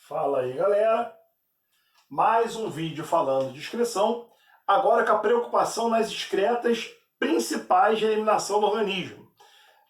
Fala aí, galera. Mais um vídeo falando de excreção, agora com a preocupação nas excretas principais de eliminação do organismo.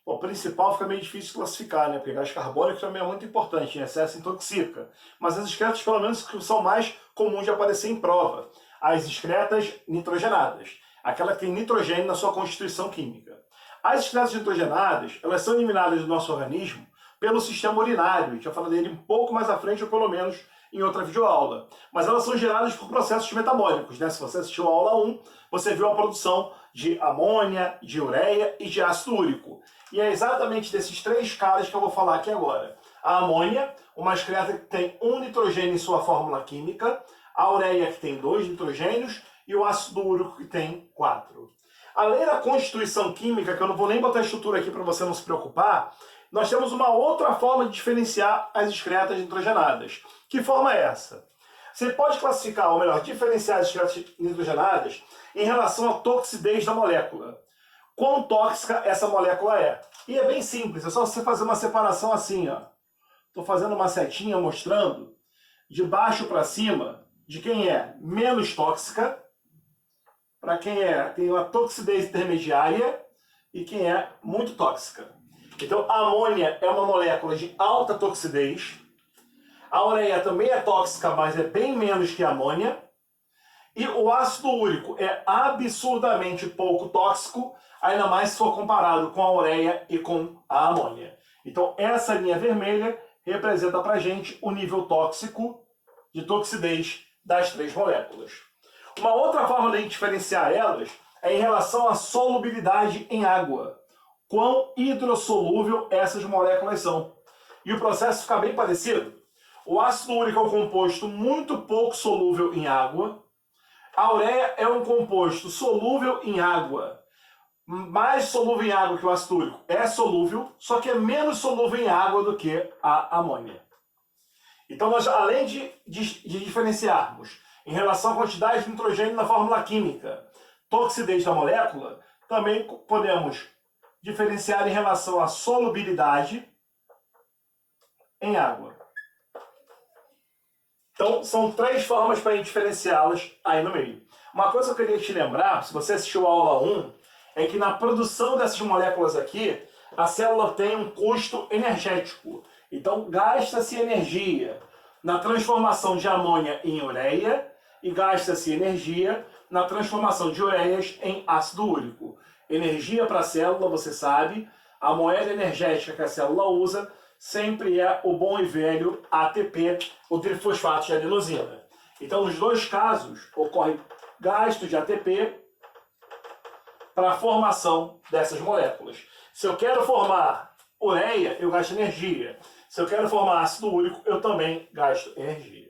O principal fica meio difícil de classificar, né? Porque gás carbônico também é muito importante, em excesso intoxica. Mas as excretas, pelo menos, que são mais comuns de aparecer em prova. As excretas nitrogenadas, aquela que tem nitrogênio na sua constituição química. As excretas nitrogenadas, elas são eliminadas do nosso organismo pelo sistema urinário. A gente vai falar dele um pouco mais à frente, ou pelo menos em outra videoaula. Mas elas são geradas por processos metabólicos, né? Se você assistiu a aula 1, você viu a produção de amônia, de ureia e de ácido úrico. E é exatamente desses três caras que eu vou falar aqui agora. A amônia, uma excreta que tem um nitrogênio em sua fórmula química, a ureia que tem 2 nitrogênios e o ácido úrico que tem 4. Além da constituição química, que eu não vou nem botar a estrutura aqui para você não se preocupar, nós temos uma outra forma de diferenciar as excretas nitrogenadas. Que forma é essa? Você pode classificar, ou melhor, diferenciar as excretas nitrogenadas em relação à toxidez da molécula. Quão tóxica essa molécula é. E é bem simples, é só você fazer uma separação assim, ó. Estou fazendo uma setinha mostrando de baixo para cima de quem é menos tóxica, para quem tem uma toxidez intermediária e quem é muito tóxica. Então, a amônia é uma molécula de alta toxidez. A ureia também é tóxica, mas é bem menos que a amônia. E o ácido úrico é absurdamente pouco tóxico, ainda mais se for comparado com a ureia e com a amônia. Então, essa linha vermelha representa para a gente o nível tóxico de toxidez das três moléculas. Uma outra forma de a gente diferenciar elas é em relação à solubilidade em água. Quão hidrossolúvel essas moléculas são. E o processo fica bem parecido. O ácido úrico é um composto muito pouco solúvel em água. A ureia é um composto solúvel em água. Mais solúvel em água que o ácido úrico. É solúvel, só que é menos solúvel em água do que a amônia. Então, nós, além de diferenciarmos em relação à quantidade de nitrogênio na fórmula química, toxidez da molécula, também podemos diferenciar em relação à solubilidade em água. Então, são três formas para a gente diferenciá-las aí no meio. Uma coisa que eu queria te lembrar, se você assistiu a aula 1, é que na produção dessas moléculas aqui, a célula tem um custo energético. Então, gasta-se energia na transformação de amônia em ureia e gasta-se energia na transformação de ureias em ácido úrico. Energia para a célula, você sabe, a moeda energética que a célula usa sempre é o bom e velho ATP, o trifosfato de adenosina. Então, nos dois casos, ocorre gasto de ATP para a formação dessas moléculas. Se eu quero formar ureia, eu gasto energia. Se eu quero formar ácido úrico, eu também gasto energia.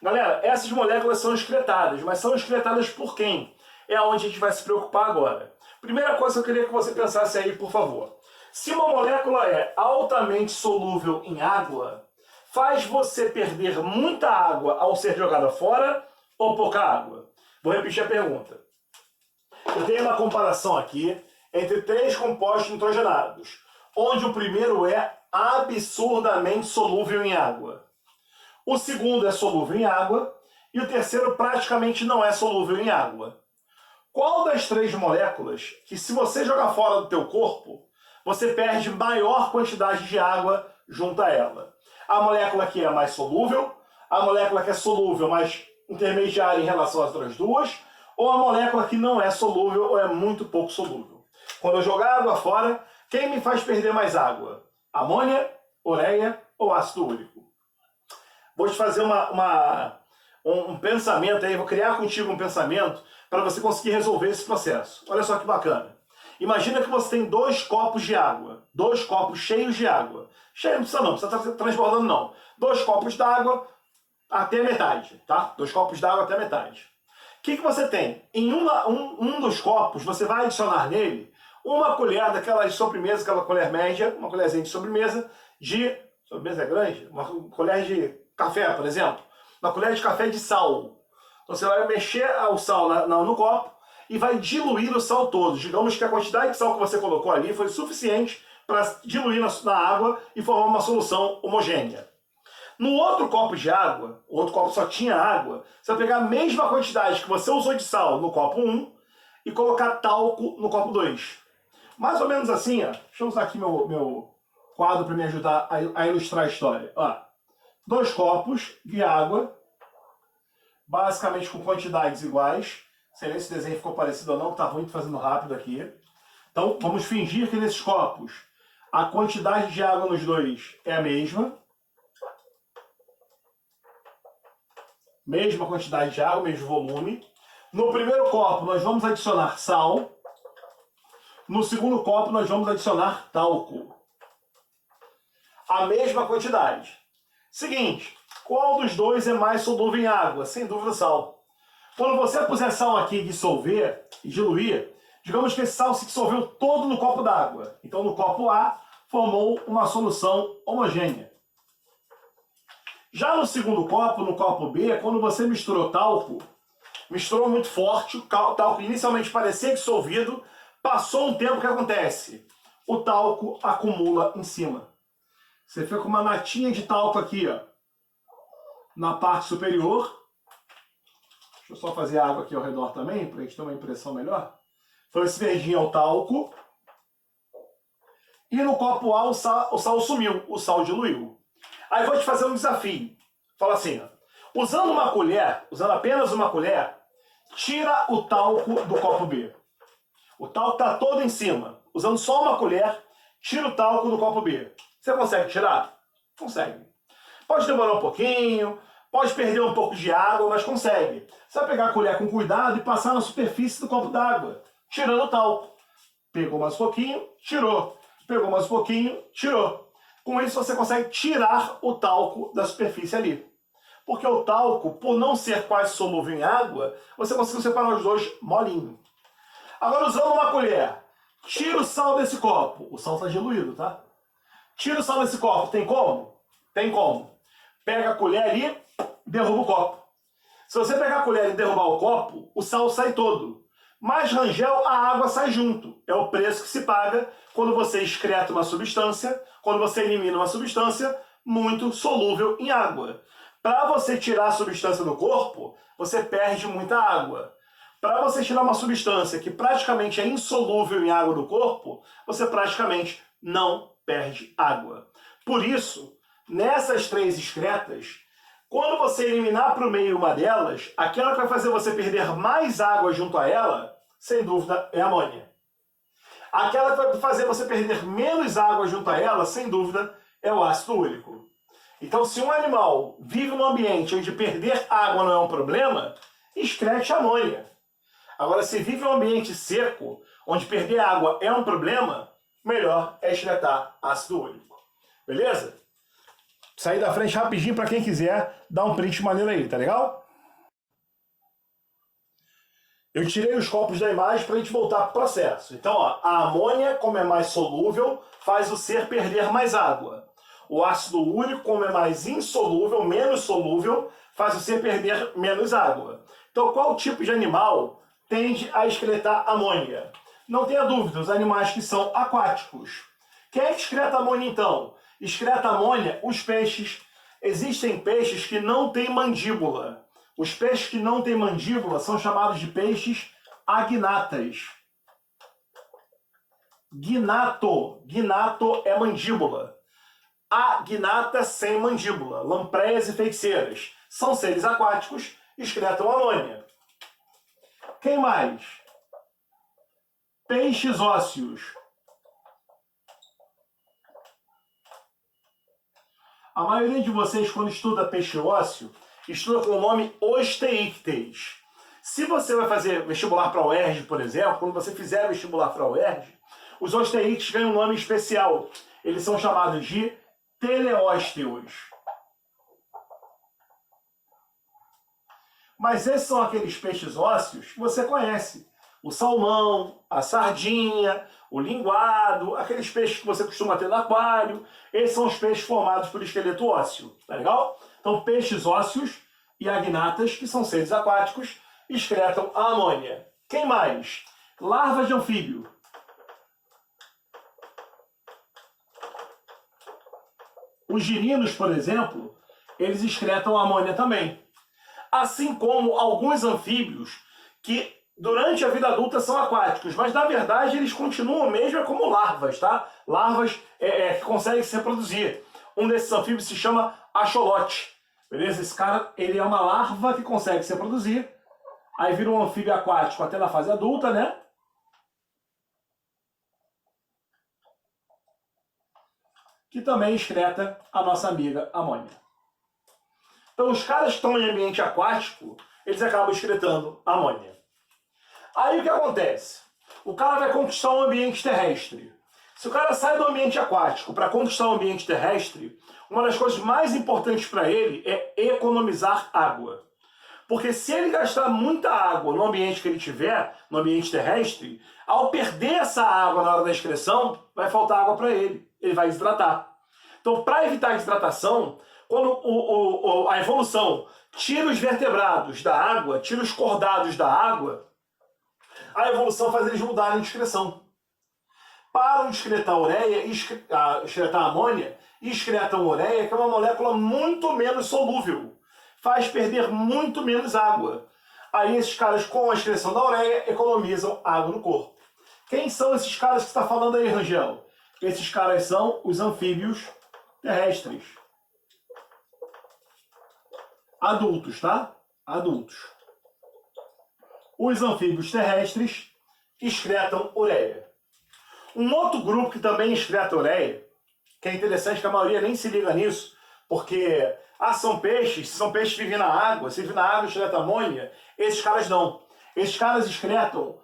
Galera, essas moléculas são excretadas, mas são excretadas por quem? É onde a gente vai se preocupar agora. Primeira coisa que eu queria que você pensasse aí, por favor. Se uma molécula é altamente solúvel em água, faz você perder muita água ao ser jogada fora ou pouca água? Vou repetir a pergunta. Eu tenho uma comparação aqui entre três compostos nitrogenados, onde o primeiro é absurdamente solúvel em água. O segundo é solúvel em água e o terceiro praticamente não é solúvel em água. Qual das três moléculas que, se você jogar fora do teu corpo, você perde maior quantidade de água junto a ela? A molécula que é mais solúvel, a molécula que é solúvel, mas intermediária em relação às outras duas, ou a molécula que não é solúvel ou é muito pouco solúvel? Quando eu jogar água fora, quem me faz perder mais água? Amônia, ureia ou ácido úrico? Vou te fazer um pensamento aí, vou criar contigo um pensamento para você conseguir resolver esse processo. Olha só que bacana. Imagina que você tem 2 copos de água, 2 copos cheios de água. Cheio não precisa estar transbordando não. 2 copos d'água até metade, tá? 2 copos d'água até metade. O que você tem? Em um dos copos, você vai adicionar nele uma colher daquela de sobremesa, aquela colher média, uma colherzinha de sobremesa é grande? Uma colher de café, por exemplo. Uma colher de café de sal. Então você vai mexer o sal no copo e vai diluir o sal todo. Digamos que a quantidade de sal que você colocou ali foi suficiente para diluir na água e formar uma solução homogênea. No outro copo de água, o outro copo só tinha água, você vai pegar a mesma quantidade que você usou de sal no copo 1 e colocar talco no copo 2. Mais ou menos assim, ó. Deixa eu usar aqui meu quadro para me ajudar a ilustrar a história. Ó, 2 copos de água, basicamente com quantidades iguais. Sei nem se o desenho ficou parecido ou não, que tá ruim fazendo rápido aqui. Então, vamos fingir que nesses copos a quantidade de água nos dois é a mesma. Mesma quantidade de água, mesmo volume. No primeiro copo, nós vamos adicionar sal. No segundo copo, nós vamos adicionar talco. A mesma quantidade. Seguinte, qual dos dois é mais solúvel em água? Sem dúvida, sal. Quando você puser sal aqui e dissolver, e diluir, digamos que esse sal se dissolveu todo no copo d'água. Então, no copo A, formou uma solução homogênea. Já no segundo copo, no copo B, quando você misturou talco, misturou muito forte, o talco inicialmente parecia dissolvido, passou um tempo, o que acontece? O talco acumula em cima. Você fica com uma natinha de talco aqui, ó, na parte superior. Deixa eu só fazer a água aqui ao redor também, para a gente ter uma impressão melhor. Então esse verdinho é o talco. E no copo A o sal sumiu, o sal diluiu. Aí vou te fazer um desafio. Fala assim, ó, usando uma colher, usando apenas uma colher, tira o talco do copo B. O talco está todo em cima. Usando só uma colher, tira o talco do copo B. Você consegue tirar? Consegue. Pode demorar um pouquinho, pode perder um pouco de água, mas consegue. Você vai pegar a colher com cuidado e passar na superfície do copo d'água, tirando o talco. Pegou mais um pouquinho, tirou. Pegou mais um pouquinho, tirou. Com isso você consegue tirar o talco da superfície ali. Porque o talco, por não ser quase solúvel em água, você consegue separar os dois molinho. Agora, usando uma colher, tira o sal desse copo. O sal está diluído, tá? Tira o sal desse copo. Tem como? Tem como. Pega a colher ali, derruba o copo. Se você pegar a colher e derrubar o copo, o sal sai todo. Mas Rangel, a água sai junto. É o preço que se paga quando você excreta uma substância, quando você elimina uma substância muito solúvel em água. Para você tirar a substância do corpo, você perde muita água. Para você tirar uma substância que praticamente é insolúvel em água do corpo, você praticamente não perde água. Por isso, nessas 3 excretas, quando você eliminar para o meio uma delas, aquela que vai fazer você perder mais água junto a ela, sem dúvida, é a amônia. Aquela que vai fazer você perder menos água junto a ela, sem dúvida, é o ácido úrico. Então, se um animal vive num ambiente onde perder água não é um problema, excrete amônia. Agora, se vive em um ambiente seco, onde perder água é um problema, melhor é excretar ácido úrico. Beleza? Sair da frente rapidinho para quem quiser dar um print maneiro aí, tá legal? Eu tirei os copos da imagem para a gente voltar para o processo. Então, ó, a amônia, como é mais solúvel, faz o ser perder mais água. O ácido úrico, como é mais insolúvel, menos solúvel, faz o ser perder menos água. Então, qual tipo de animal tende a excretar amônia? Não tenha dúvida, os animais que são aquáticos. Quem é que excreta amônia, então? Excreta amônia os peixes. Existem peixes que não têm mandíbula. Os peixes que não têm mandíbula são chamados de peixes agnatas. Gnato. Gnato é mandíbula. Agnata sem mandíbula. Lampreias e feiticeiras. São seres aquáticos, excretam amônia. Quem mais? Peixes ósseos. A maioria de vocês, quando estuda peixe ósseo, estuda com o nome Osteíctes. Se você vai fazer vestibular para a UERJ, por exemplo, quando você fizer vestibular para a UERJ, os osteíctes ganham um nome especial. Eles são chamados de teleósteos. Mas esses são aqueles peixes ósseos que você conhece. O salmão, a sardinha, o linguado, aqueles peixes que você costuma ter no aquário. Esses são os peixes formados por esqueleto ósseo. Tá legal? Então, peixes ósseos e agnatas, que são seres aquáticos, excretam a amônia. Quem mais? Larvas de anfíbio. Os girinos, por exemplo, eles excretam amônia também. Assim como alguns anfíbios que durante a vida adulta são aquáticos, mas na verdade eles continuam mesmo como larvas, tá? Larvas que conseguem se reproduzir. Um desses anfíbios se chama axolote, beleza? Esse cara, ele é uma larva que consegue se reproduzir, aí vira um anfíbio aquático até na fase adulta, né? Que também excreta a nossa amiga amônia. Então os caras que estão em ambiente aquático, eles acabam excretando amônia. Aí o que acontece? O cara vai conquistar um ambiente terrestre. Se o cara sai do ambiente aquático para conquistar um ambiente terrestre, uma das coisas mais importantes para ele é economizar água. Porque se ele gastar muita água no ambiente que ele tiver, no ambiente terrestre, ao perder essa água na hora da excreção, vai faltar água para ele. Ele vai desidratar. Então, para evitar a desidratação, quando a evolução tira os vertebrados da água, tira os cordados da água, a evolução faz eles mudarem de excreção. Param de excretar ureia, excretar amônia, e excretam ureia, que é uma molécula muito menos solúvel. Faz perder muito menos água. Aí esses caras, com a excreção da ureia, economizam água no corpo. Quem são esses caras que você está falando aí, Rangel? Esses caras são os anfíbios terrestres. Adultos, tá? Adultos. Os anfíbios terrestres excretam ureia. Um outro grupo que também excreta ureia, que é interessante que a maioria nem se liga nisso, porque são peixes que vivem na água, se vive na água excreta amônia, esses caras não. Esses caras excretam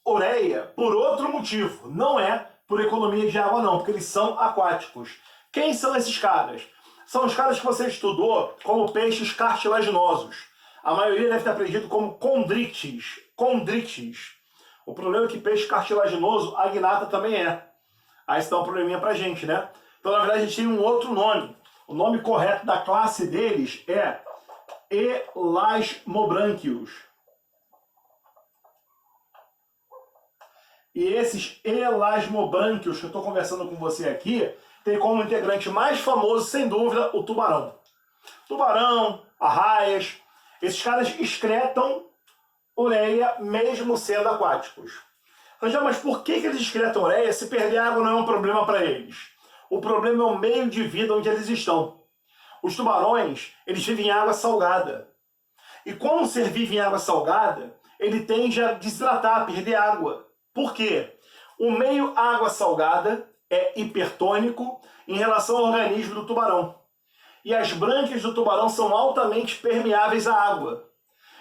ureia por outro motivo, não é por economia de água não, porque eles são aquáticos. Quem são esses caras? São os caras que você estudou como peixes cartilaginosos. A maioria deve ter aprendido como condrites. Condrites. O problema é que peixe cartilaginoso, a gnata também é. Aí isso dá um probleminha pra gente, né? Então, na verdade, a gente tem um outro nome. O nome correto da classe deles é Elasmobranquios. E esses elasmobranquios que eu estou conversando com você aqui, tem como integrante mais famoso, sem dúvida, o tubarão. Tubarão, arraias, esses caras excretam ureia mesmo sendo aquáticos. Mas por que eles excretam ureia se perder água não é um problema para eles? O problema é o meio de vida onde eles estão. Os tubarões, eles vivem em água salgada. E como o ser vive em água salgada, ele tende a desidratar, a perder água. Por quê? O meio água salgada é hipertônico em relação ao organismo do tubarão. E as brânquias do tubarão são altamente permeáveis à água.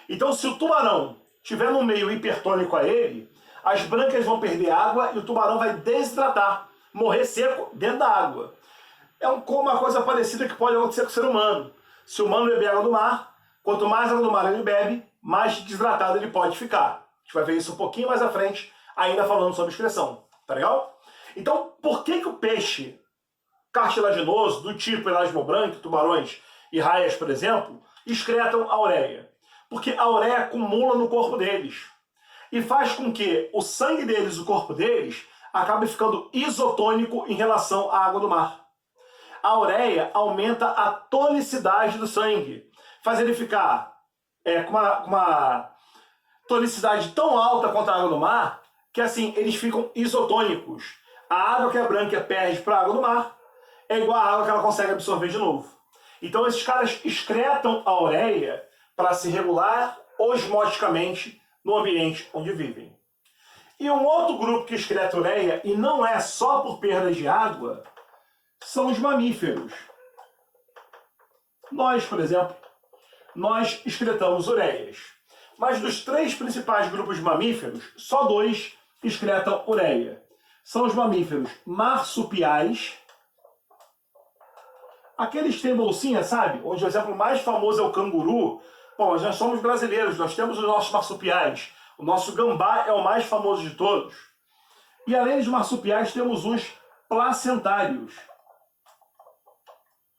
Então, se o tubarão tiver no meio hipertônico a ele, as brânquias vão perder água e o tubarão vai desidratar, morrer seco dentro da água. É uma coisa parecida que pode acontecer com o ser humano. Se o humano beber água do mar, quanto mais água do mar ele bebe, mais desidratado ele pode ficar. A gente vai ver isso um pouquinho mais à frente, ainda falando sobre excreção. Tá legal? Então, por que o peixe cartilaginoso, do tipo elasmobranquio, tubarões e raias, por exemplo, excretam a ureia? Porque a ureia acumula no corpo deles e faz com que o sangue deles, o corpo deles, acabe ficando isotônico em relação à água do mar. A ureia aumenta a tonicidade do sangue, faz ele ficar com uma tonicidade tão alta quanto a água do mar, que assim, eles ficam isotônicos. A água que a brânquia perde para a água do mar é igual à água que ela consegue absorver de novo. Então esses caras excretam a ureia para se regular osmoticamente no ambiente onde vivem. E um outro grupo que excreta ureia, e não é só por perda de água, são os mamíferos. Nós, por exemplo, nós excretamos ureias. Mas dos 3 principais grupos de mamíferos, só 2 excretam ureia. São os mamíferos marsupiais, aqueles que têm bolsinha, sabe? Onde o exemplo mais famoso é o canguru. Bom, nós somos brasileiros, nós temos os nossos marsupiais. O nosso gambá é o mais famoso de todos. E além dos marsupiais, temos os placentários.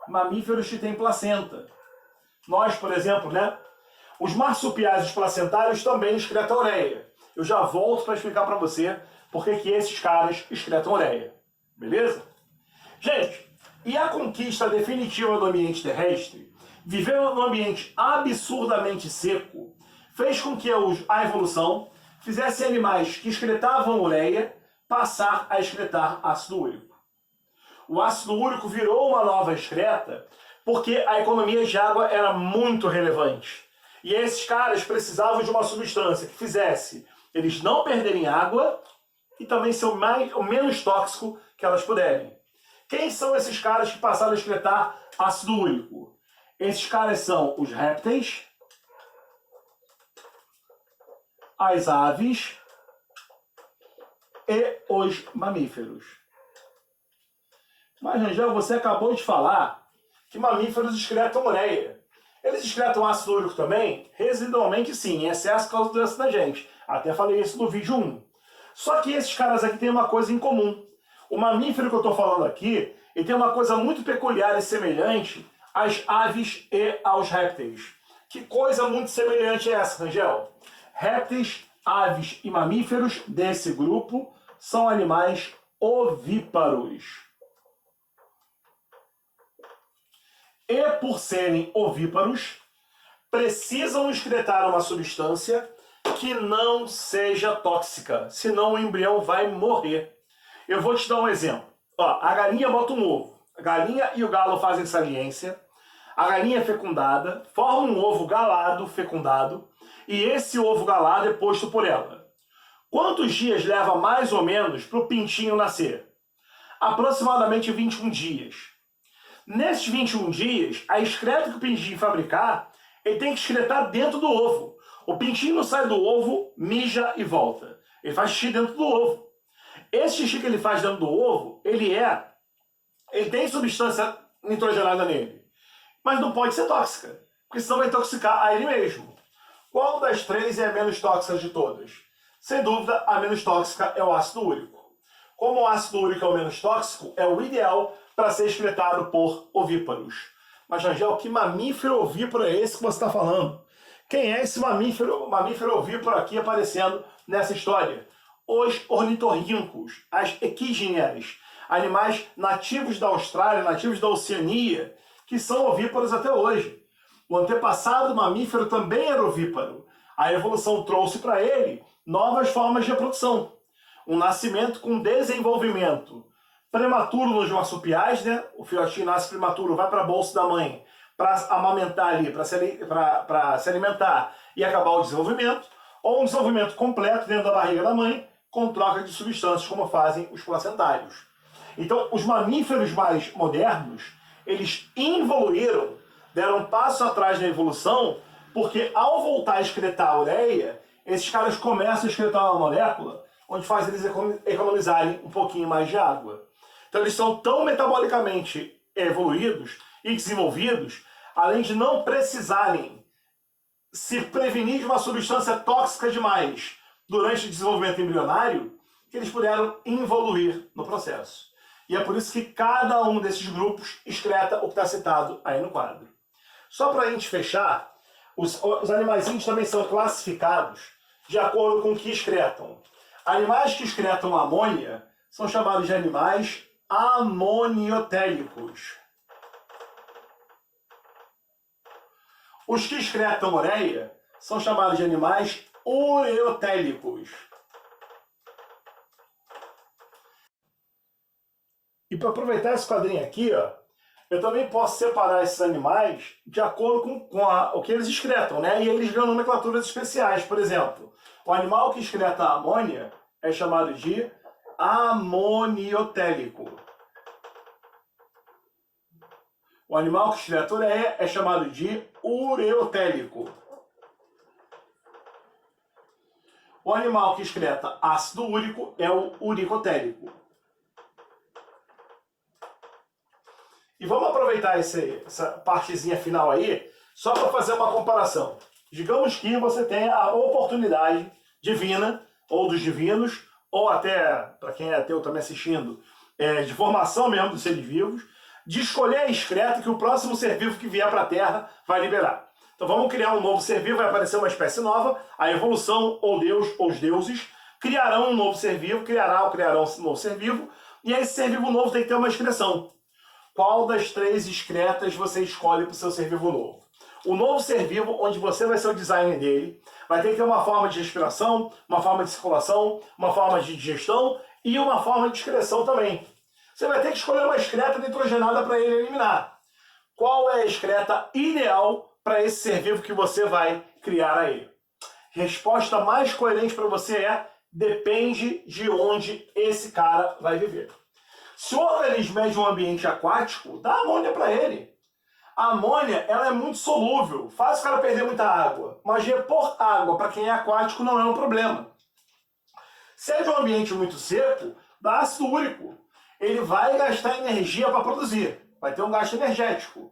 Mamíferos que têm placenta. Nós, por exemplo, né? Os marsupiais e os placentários também excretam ureia. Eu já volto para explicar para você por que esses caras excretam ureia. Beleza? Gente, e a conquista definitiva do ambiente terrestre, vivendo num ambiente absurdamente seco, fez com que a evolução fizesse animais que excretavam ureia passar a excretar ácido úrico. O ácido úrico virou uma nova excreta porque a economia de água era muito relevante. E esses caras precisavam de uma substância que fizesse eles não perderem água e também ser o menos tóxico que elas puderem. Quem são esses caras que passaram a excretar ácido úrico? Esses caras são os répteis, as aves e os mamíferos. Mas, Rangel, você acabou de falar que mamíferos excretam ureia. Eles excretam ácido úrico também? Residualmente sim, em excesso causa doença da gente. Até falei isso no vídeo 1. Só que esses caras aqui têm uma coisa em comum. O mamífero que eu estou falando aqui, ele tem uma coisa muito peculiar e semelhante às aves e aos répteis. Que coisa muito semelhante é essa, Rangel? Répteis, aves e mamíferos desse grupo são animais ovíparos. E por serem ovíparos, precisam excretar uma substância que não seja tóxica, senão o embrião vai morrer. Eu vou te dar um exemplo. Ó, a galinha bota um ovo. A galinha e o galo fazem saliência. A galinha é fecundada, forma um ovo galado, fecundado, e esse ovo galado é posto por ela. Quantos dias leva mais ou menos para o pintinho nascer? Aproximadamente 21 dias. Nesses 21 dias, a excreta que o pintinho fabricar, ele tem que excretar dentro do ovo. O pintinho não sai do ovo, mija e volta. Ele faz xixi dentro do ovo. Esse xixi que ele faz dentro do ovo, ele tem substância nitrogenada nele. Mas não pode ser tóxica, porque senão vai intoxicar a ele mesmo. Qual das três é a menos tóxica de todas? Sem dúvida, a menos tóxica é o ácido úrico. Como o ácido úrico é o menos tóxico, é o ideal para ser excretado por ovíparos. Mas, Angel, que mamífero ovíparo é esse que você está falando? Quem é esse mamífero ovíparo aqui aparecendo nessa história? Os ornitorrincos, as equidnias, animais nativos da Austrália, nativos da Oceania, que são ovíparos até hoje. O antepassado mamífero também era ovíparo. A evolução trouxe para ele novas formas de reprodução. Um nascimento com desenvolvimento prematuro nos marsupiais, né? O filhotinho nasce prematuro, vai para a bolsa da mãe para amamentar ali, para se alimentar e acabar o desenvolvimento, ou um desenvolvimento completo dentro da barriga da mãe, com troca de substâncias, como fazem os placentários. Então, os mamíferos mais modernos, eles evoluíram, deram um passo atrás na evolução, porque ao voltar a excretar a ureia, esses caras começam a excretar uma molécula onde faz eles economizarem um pouquinho mais de água. Então eles são tão metabolicamente evoluídos e desenvolvidos, além de não precisarem se prevenir de uma substância tóxica demais durante o desenvolvimento embrionário, que eles puderam evoluir no processo. E é por isso que cada um desses grupos excreta o que está citado aí no quadro. Só para a gente fechar, os animaizinhos também são classificados de acordo com o que excretam. Animais que excretam amônia são chamados de animais amoniotélicos. Os que excretam ureia são chamados de animais ureotélicos. E para aproveitar esse quadrinho aqui, ó, eu também posso separar esses animais de acordo com o que eles excretam, né? E eles ganham nomenclaturas especiais. Por exemplo, o animal que excreta amônia é chamado de amoniotélico. O animal que excreta ureia é chamado de ureotélico. O animal que excreta ácido úrico é o uricotélico. E vamos aproveitar essa partezinha final aí, só para fazer uma comparação. Digamos que você tenha a oportunidade divina, ou dos divinos, ou até, para quem é ateu também assistindo, de formação mesmo dos seres vivos, de escolher a excreta que o próximo ser vivo que vier para a Terra vai liberar. Então vamos criar um novo ser vivo, vai aparecer uma espécie nova, a evolução, ou Deus, ou os deuses, criarão um novo ser vivo, criarão um novo ser vivo, e esse ser vivo novo tem que ter uma excreção. qual das 3 excretas você escolhe para o seu ser vivo novo. O novo ser vivo, onde você vai ser o designer dele, vai ter que ter uma forma de respiração, uma forma de circulação, uma forma de digestão e uma forma de excreção também. Você vai ter que escolher uma excreta nitrogenada para ele eliminar. Qual é a excreta ideal para esse ser vivo que você vai criar aí? Resposta mais coerente para você é: depende de onde esse cara vai viver. Se o organismo é de um ambiente aquático, dá amônia para ele. A amônia, ela é muito solúvel, faz o cara perder muita água. Mas repor água para quem é aquático não é um problema. Se é de um ambiente muito seco, dá ácido úrico. Ele vai gastar energia para produzir, vai ter um gasto energético.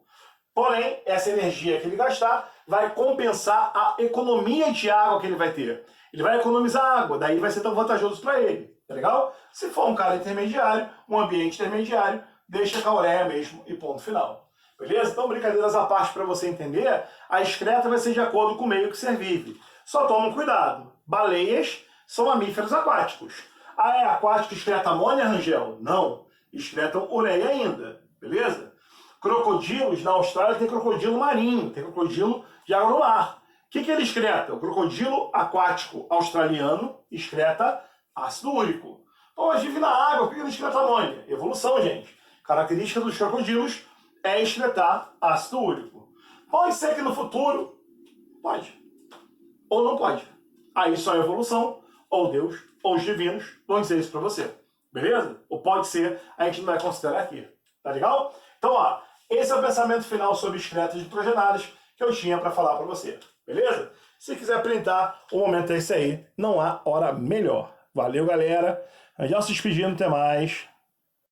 Porém, essa energia que ele gastar vai compensar a economia de água que ele vai ter. Ele vai economizar água, daí vai ser tão vantajoso para ele, tá legal? Se for um cara intermediário, um ambiente intermediário, deixa com a ureia mesmo e ponto final. Beleza? Então, brincadeiras à parte para você entender, a excreta vai ser de acordo com o meio que você vive. Só toma cuidado, baleias são mamíferos aquáticos. Ah, é aquático excreta amônia, Rangel? Não, excretam ureia ainda, beleza? Crocodilos, na Austrália tem crocodilo marinho, tem crocodilo de água no mar. O que ele excreta? O crocodilo aquático australiano excreta ácido úrico. Então, mas vive na água, por que ele excreta amônia? Evolução, gente. Característica dos crocodilos é excretar ácido úrico. Pode ser que no futuro, pode, ou não pode. Aí só a evolução, ou Deus, ou os divinos vão dizer isso pra você. Beleza? Ou pode ser, a gente não vai considerar aqui. Tá legal? Então, ó, esse é o pensamento final sobre excretas nitrogenadas que eu tinha para falar para você. Beleza? Se quiser printar, o momento é esse aí. Não há hora melhor. Valeu, galera. Já se despedindo, até mais.